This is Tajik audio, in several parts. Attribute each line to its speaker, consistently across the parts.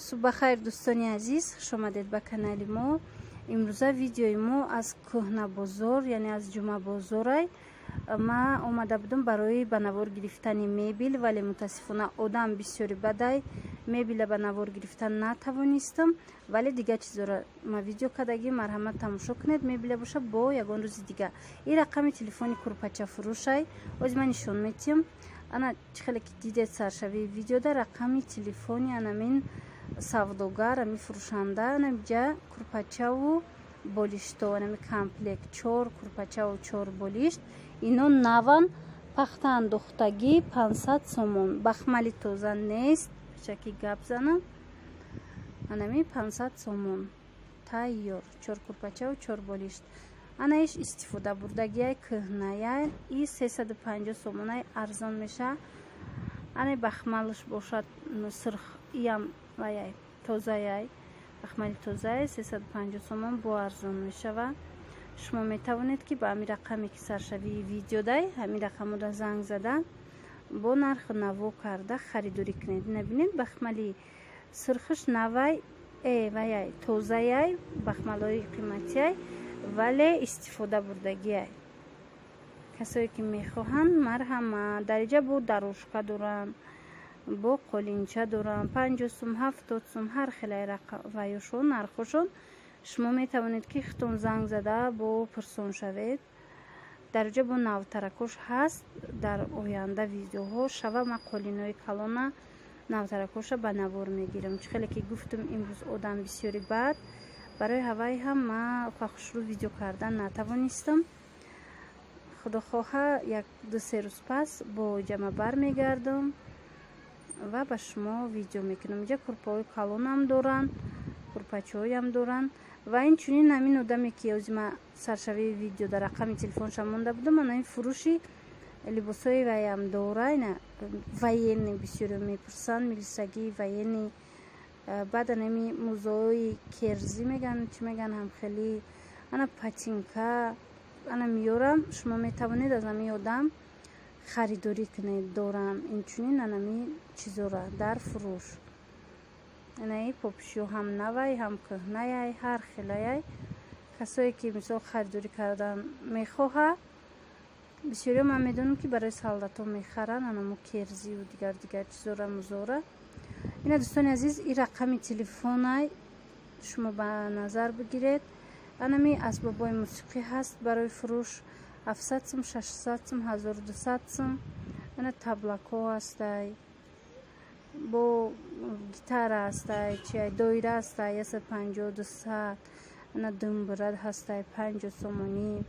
Speaker 1: Субҳ хайр дӯстони азиз, хуш омадед ба канали мо. Имрӯза видеои мо аз кӯҳна бозор, яъне аз ҷумъа бозорай. Ман омада будам барои ба навор гирифтани мебел, вале мутаассифона одам бисёри бадай мебела ба навор гирифтан натавонистам. Вале дигар чизора ма видео кардагӣ, марҳамат тамошо кунед. Мебела боша бо ягон рӯзи дигар. Ин рақами телефони курпачафурӯшай. Оз ман нишон метиҳам. Ана чӣ хеле ки дидед саршавии видеода рақами телефони анамин савдогар, ами фурӯшанда, анамиҷа курпачаву болишто, анами комплект 4 курпачаву 4 болишт. Ино наван, пахта андохтагӣ 500 сомон. Бахмали тоза нест, чаки гап занам. Анами 500 сомон. Тайёр 4 курпачаву 4 болишт. Анаиш истифода бурдагиай кӯҳнаяй, и 350 сомонай арзон меша. Ане бахмалш бошад сирх иям ваяй тозаяй, бахмали тозаяй 350 сомон бо арзон мешава. Шумо метавонед ки ба ҳамин рақаме ки саршавии видеодай, ҳамин рақамода занг зада бо нархи наво карда харидорӣ кунед. Набинед бахмали сирхиш навай ваяй тозаяй, бахмалои қиматияй, вале истифода бурдагиай. касое ки мехоҳанд марҳамат, дариҷа бо дарошка доранд, бо қолинча доранд, 50 сум 70 сум ҳар хелай ваёшон нархошон. шумо метавонед ки хитон занг зада бо пурсон шавед. дариҷа бо навтаракош ҳаст. дар оянда видеоҳо шава ма қолинои калона навтаракоша ба навор мегирам. чӣ хеле ки гуфтум имрӯз одам бисёри бад, барои ҳавай ҳам ма хушрӯ видео кардан натавонистам. худохоҳа 1-2 рӯз пас бо ҷама бармегардам ва ба шумо видео мекунам. инҷа курпаҳои калонам доранд, курпачаҳоям доранд. ва инчунин ҳамин одаме ки озима саршавии видео дар рақами телефоншам монда будам, ана фурӯши либосҳои ваям дора. ина военный бисёре мепурсанд, милисагии военный. баъд анами мӯзаҳои керзӣ меган, чӣ меган, ҳамхелӣ, ана патинка, ана миёрам. шумо метавонед аз ҳамин одам харидорӣ кунед. дорам инчунин анами чизора дар фурӯш. анаи попшиё ҳам навай, ҳам кӯҳнаяй, ҳар хелаяй. касое ки мисол харидорӣ кардан мехоҳад, бисёриё ман медонам ки барои солдатҳо мехаранд, анамо керзию дигар чизора музора. ина дӯстони азиз, ин рақами телефонай, шумо ба назар бигиред. анами асбобҳои мусиқӣ ҳаст барои фурӯш 700 сум 600 сум 1200 сум. ана таблакҳо ҳастай, бо гитара ҳастай, чиай доира ҳастай 150-200. ана думбура ҳастай 50 сомонӣ.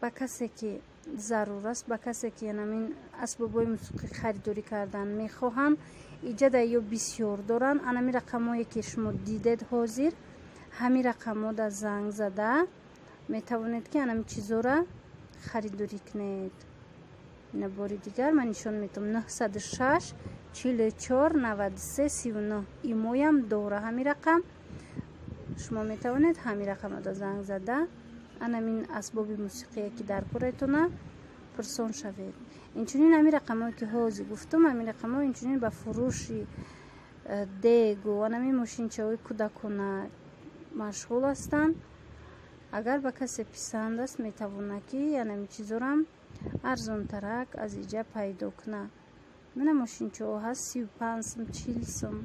Speaker 1: ба касе ки зарур аст, ба касе ки анамин асбобҳои мусиқӣ харидорӣ кардан мехоҳанд, иҷада ё бисёр доранд. анамин рақамое ки шумо дидед ҳозир, ҳамин рақамода занг зада метавонед ки анамин чизора харидорӣ кунед. ина бори дигар ман нишон метам 906 44 93 39. имоям дора ҳамин рақам. шумо метавонед ҳамин рақамода занг зада анамин асбоби мусиқие ки дар кораетона пурсон шавед. инчунин ҳамин рақамое ки ҳозир гуфтум, ҳамин рақамҳо инчунин ба фурӯши дегу анамин мошинчаҳои кӯдакона машғул ҳастанд. агар ба касе писанд аст, метавона ки анамин чизорам арзонтарак аз иҷа пайдо куна. мана мошинчаҳо ҳаст 35 сум 40 сум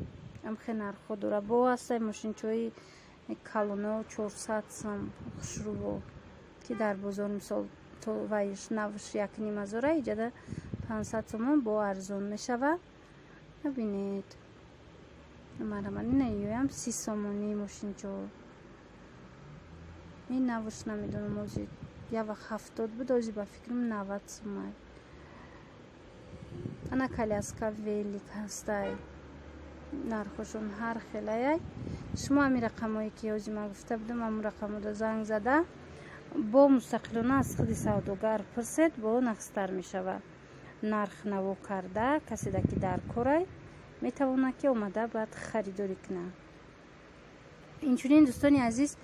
Speaker 1: ҳамхе нархҳо дора. бо ҳастай мошинчаҳои калоно 400 сум хушрӯво ки дар бозор мисол то вайш навш 1.5 иҷада 500 сомон бо арзон мешава. бинед марҳамат, ина ёям 30 сомонӣ мошинчаҳо. ин навш намедонам, озир як вақт 70 буд, озир ба фикрам 90 сумай. ана коляска велик ҳастай, нархошон ҳар хелаяй. шумо ҳамин рақамое ки озир ман гуфта будам, ҳамун рақамода занг зада бо мустақилона аз худи савдогар пурсед, бо нақстар мешава. нарх наво карда каседа ки дар корай метавона ки омада баъд харидорӣ куна. инчунин дӯстони азиз,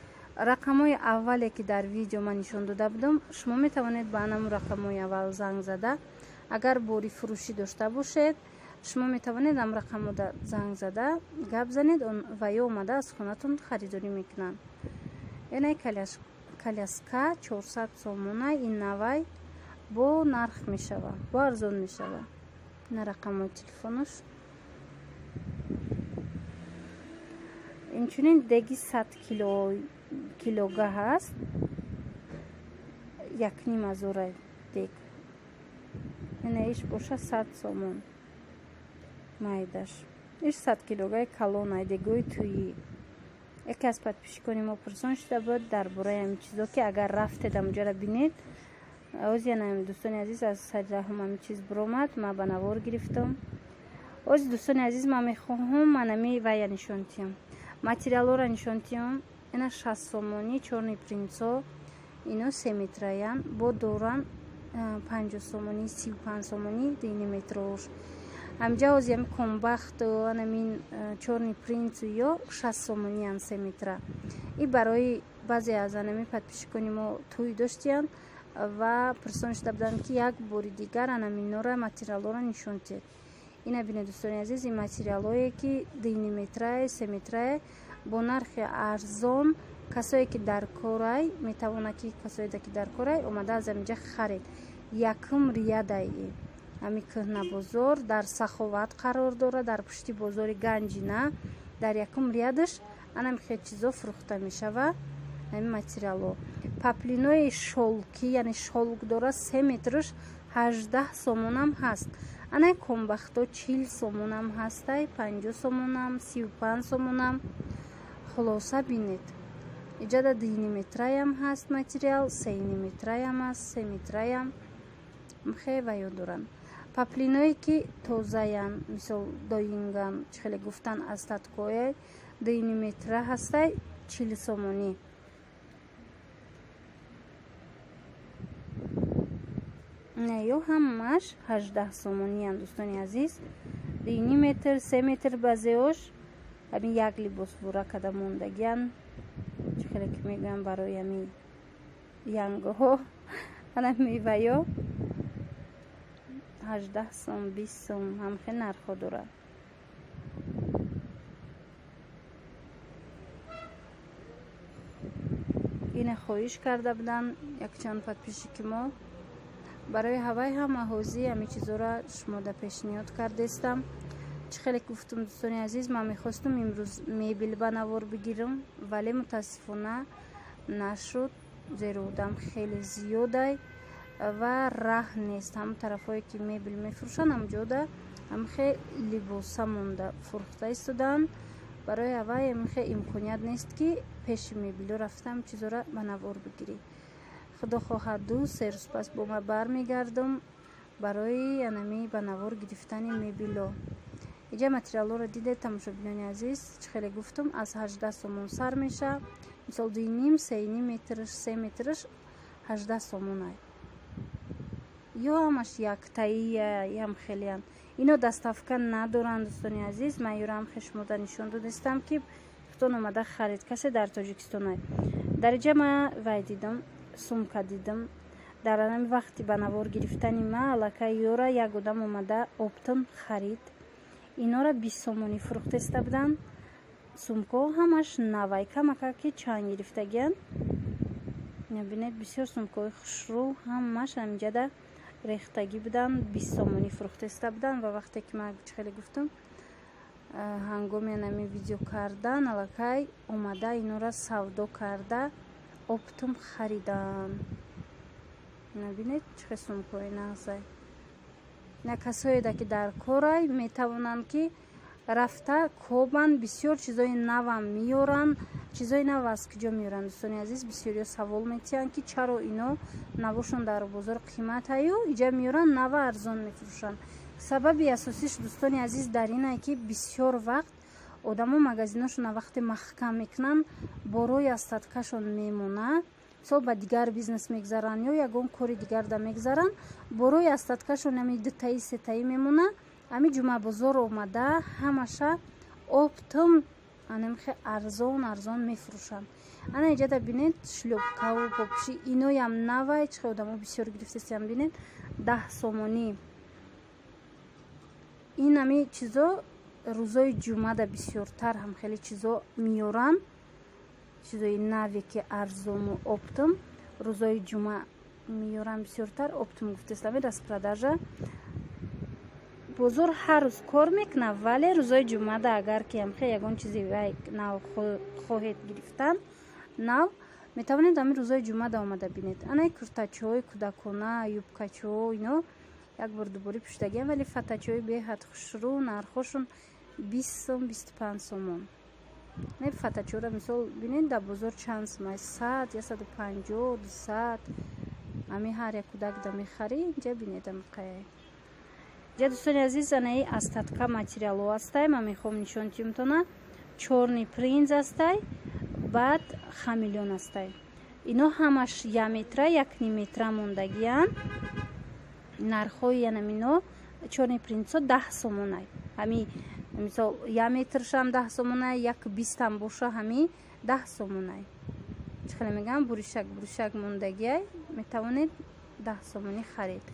Speaker 1: рақамҳои аввале ки дар видео ман нишон дода будам, шумо метавонед ба анамун рақамҳои аввал занг зада, агар бори фурӯшӣ дошта бошед, шумо метавонед ам рақамода занг зада гап занед ва ё омада аз хонатон харидорӣ мекунанд. Яъне коляска 400 сомона ин навай бо нарх мешава, бо арзон мешава. На рақамои телефонаш инчунин деги 100 килога ҳаст, 1,5 дег, яъне иш боша 100 сомон майдаш. иш 100 килогаи калонай, дегои туӣ. яке аз подписчикони мо пурсон шуда буд дар бораи ҳамин чизо ки агар рафтед амуҷара бинед. оз яна дӯстони азиз аз саҷраҳум ҳамин чиз биромад, ман ба навор гирифтам. оз дӯстони азиз, ман мехоҳам манами вая нишон диҳам, материалҳоро нишон диҳам. ина 60 сомонӣ чорни принцо, ино 3 метраян, бо доран 50 сомонӣ, 35 сомонӣ дини метрош. ҳамҷа оз ями комбахт анамин чорни принцу ё 60 сомониян 3 метра. и барои баъзе аз анами подписчикони мо тӯй доштиянд ва пурсон шуда буданд ки як бори дигар анаминора материалҳоро нишон диҳед. ина бинед дӯстони азиз, ин материалҳое ки дини метрае, 3 метрае бо нархи арзон. касое ки дар корай метавонад ки касое ки дар корай омада аз аминҷа харед. якум риадай ами кӯҳна бозор дар саховат қарор дорад, дар пушти бозори Ганҷина, дар якум риадаш анами хел чизо фурӯхта мешава. ами материалҳо паплинои шолки, яъне шолк дора 3 метраш 18 сомонам ҳаст. ана комбахто 40 сомонам ҳастай, 50 сомонам, 35 сомонам. хулоса бинед, иҷада дини метраям ҳаст материал, 3 метраям ҳаст, 3 метраям мхе ва ё доранд. паплиное ки тозаян, мисол доинган чихеле гуфтан аз таткое дини метра ҳастай, 40 сомонӣ. не ё ҳамаш 18 сомониян дӯстони азиз. дини метр, 3 метр базеош ҳамин як либос бура када мондагиян, чихеле ки мегӯям барои ҳами янгоҳо ана меваё 18 сом, 20 сом ҳамхел нархҳо дорад. ина хоҳиш карда буданд якчанд подписчики мо. барои ҳаваи ҳама ҳозӣ ҳамин чизоро шумода пешниҳод кардестам. чӣ хеле гуфтум дӯстони азиз, ман мехостум имрӯз мебел ба навор бигирам, вале мутаассифона нашуд, зеро одам хеле зиёдай ва раҳн нест. ҳам тарафҳое ки мебел мефурӯшанд ҳамҷода ҳамхе либоса монда фурӯхта истодаанд. барои ҳавай ҳамхе имконият нест ки пеши мебело рафтам чизора ба навор бигирӣ. худо хоҳаду серӯз пас бо ма бармегардам барои анами ба навор гирифтани мебело. иҷа материалҳоро дидед тамошобинони азиз, чӣ хеле гуфтум аз 18 сомон сар меша. мисол 2,5 3,5 метраш, 3 метраш 18 сомонай. ё ҳамаш яктаия ям хелеян. инодаставка надоранд дӯстони азиз. ман ёро ҳамхе шумода нишон додистам ки хутон омада харид касе дар Тоҷикистонай. дар иҷа ман вай дидам, сумка дидам. дар анами вақти ба навор гирифтани ма аллакай ёра як одам омада оптон харид. инора 20 сомонӣ фурӯхта иста буданд. сумкаҳо ҳамаш навай, камака ки чанд гирифтагиян. бинед бисёр сумкаҳои хушрӯ ҳамаш амҷада рехтагӣ буданд, 20 сомонӣ фурӯхта иста буданд. ва вақте ки ман чӣ хеле гуфтам ҳангоми анами видео кардан аллакай омада инора савдо карда оптум хариданд. бинед чӣ хел сумкаҳои нағзай. на касое ки дар корай метавонанд ки рафта кобанд, бисёр чизои навам меёранд. чизои нав аз куҷо меёранд дӯстони азиз? бисёриё савол метиҳанд ки чаро ино навошон дар бозор қиматаю иҷа меёранд нава арзон мефурӯшанд. сабаби асосиш дӯстони азиз дар ин ки бисёр вақт одамо магазиношона вақте маҳкам мекунанд борои аз таткашон мемонад. мисол ба дигар бизнес мегзаранд ё ягон кори дигар да мегзаранд, борои аз таткашон ами дутаи сетаи мемонад. ами ҷумъа бозор омада ҳамаша оптум анамхе арзон мефурӯшанд. ана иҷада бинед шлёпкаву попуши иноям навай чихе одамо бисёр гирифтестиям. бинед 10 сомонӣ ин ами чизо рӯзои ҷумъада бисёртар ҳам хеле чизо меёранд. чизои наве ки арзону оптом рӯзои ҷумъа меёранд бисёртар. Оптом гуфтестами распродажа бозор ҳар рӯз кор мекунад, вале рӯзои ҷумъада агар ки ҳам хеле ягон чизи нав хоҳед гирифтан нав метавонед ами рӯзои ҷумъада омада бинед. анаи куртачаҳои кӯдакона, юбкачаҳо ино як бор дубори пӯшидагиам, вале фатачаҳои беҳад хушрӯ нархошон 20 сом 25 сомон. не фатачаҳоро мисол бинед дар бозор чанд сом 100 я 150 200 ами ҳар як кӯдак да мехарӣ инҷа бинед амқай. ҷа дӯстони азиз анаи аз татка материалҳо ҳастай. ман мехоҳам нишон диҳамтона чорни принц ҳастай, баъд хамелён ҳастай. ино ҳамаш 1 метра 1 метра мондагиянд. нархҳои янамино чорни принцо 10 сомонай. ҳами мисол 1 метршам 10 сомонай, 1.20 ҳам боша ҳами 10 сомонай. чӣ хеле мегӯям буришак мондагиай метавонед 10 сомонӣ харид.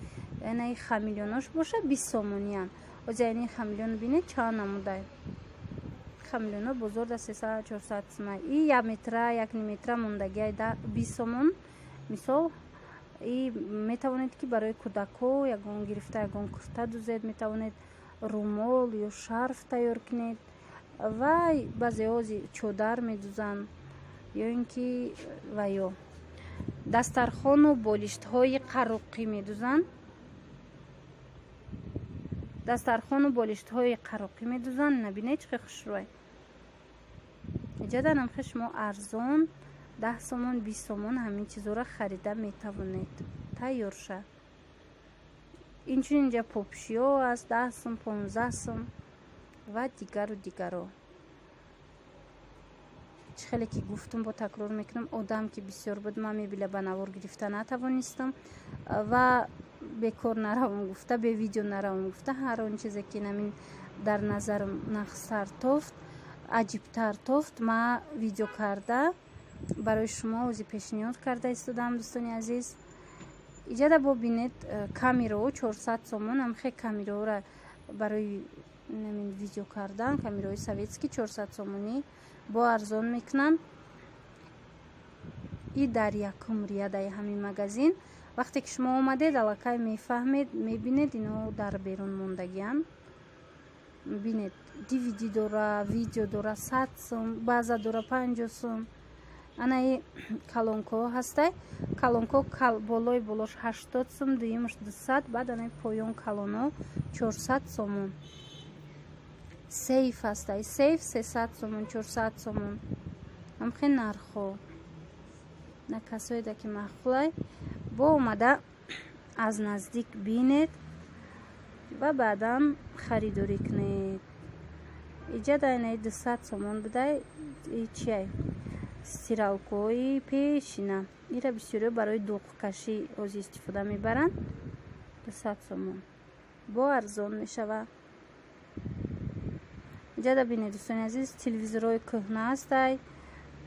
Speaker 1: яъне хамелёнош боша 20 сомониянд. оза яъне хамелён бинед чанд намудай. хамелёно бозор да 300-400 сомай. и 1 метра 1 метра мондагиай 20 сомон. мисол и метавонед ки барои кӯдакҳо ягон гирифта ягон курта дӯзед, метавонед румол ё шарф тайёр кунед ва баъзеҳо чодар медӯзанд ё ин ки ва ё дастархону болиштҳои қароқӣ медӯзанд. дастархону болиштҳои қароқӣ медӯзанд. набинед чӣ хушрӯй. ҷадан ҳамхе шумо арзон 10 сомон 20 сомон ҳамин чизоро харида метавонед тайёрша. инчунин инҷа попшиҳо аст 10 сом 15 сом ва дигару дигаро. чӣ хеле ки гуфтум бо такрор мекунам одам ки бисёр буд ман мебиля ба навор гирифта натавонистам ва бекор наравам гуфта бе видео наравам гуфта ҳар он чизе ки намин дар назарам нақстар тофт аҷибтар тофт ма видео карда барои шумо ози пешниҳод карда истодам. дӯстони азиз иҷада бо бинед камераҳо 400 сомон ҳамхе камераҳоро барои намин видео кардан камераҳои советский 400 сомонӣ бо арзон мекунанд. и дар якум риядаи ҳамин магазин вақте ки шумо омадед аллакай мефаҳмед мебинед ино дар берун мондагиянд. бинед DVD дора видео дора 100 сом баъза дора 50 сом. анаи калонко ҳастай. калонко болои болош 80 сом дуюмаш 200 баъд анаи поён калоно 400 сомон. сейф ҳастай. сейф 300 сомон 400 сомон. ҳамхе нархҳо на касоеда ки махулай бо омада аз наздик бинед ва баъдан харидорӣ кунед. иҷада анаи 200 сомон будай чиай стиралкои пешина ира бисёриҳо барои дуғкашӣ ози истифода мебаранд. 200 сомон бо арзон мешавад. иҷада бинед дӯстони азиз телевизорҳои кӯҳна ҳастай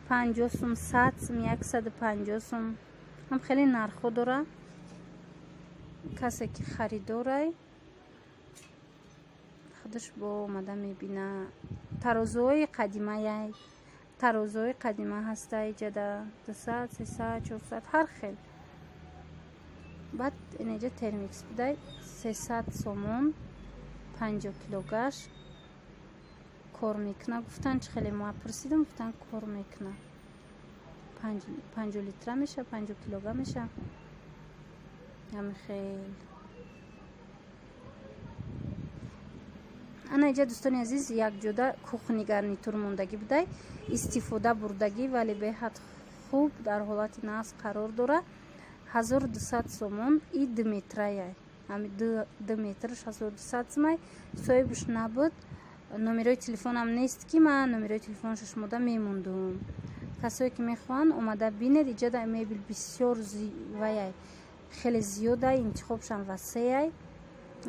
Speaker 1: 50 сом 100 сом 150 сом ҳам хеле нархҳо дора. касе ки харидорай худаш бо омада мебина. тарозуҳои қадимаяй тарозуҳои қадима ҳастай иҷада 200 300 400 ҳар хел. баъд инҷа термикс будай 300 сомон 50 килогаш кор мекуна гуфтан. чӣ хеле ма пурсидам гуфтан кор мекуна 50 литра меша 50 килога меша. ҳами хел ана иҷа дӯстони азиз якҷода кухни гарнитур мондагӣ будай истифода бурдагӣ вале беҳад хуб дар ҳолати нақс қарор дора 1200 сомон и 2 метраяй ҳами 2 метрш 1200 сомай. соҳибуш набуд номерои телефонам нест ки ман номерои телефонаш шумода мемондум. касое ки мехоҳанд омада бинед. иҷада мебел бисёр ваяй хеле зиёдай интихобшам васеяй.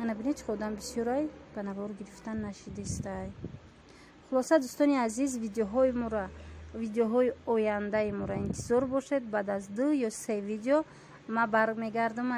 Speaker 1: ана бинед чӣ одам бисёрай ба навор гирифтан нашидистай. хулоса дӯстони азиз видеоҳои ояндаи моро интизор бошед. баъд аз 2 ё 3 видео ма бармегардам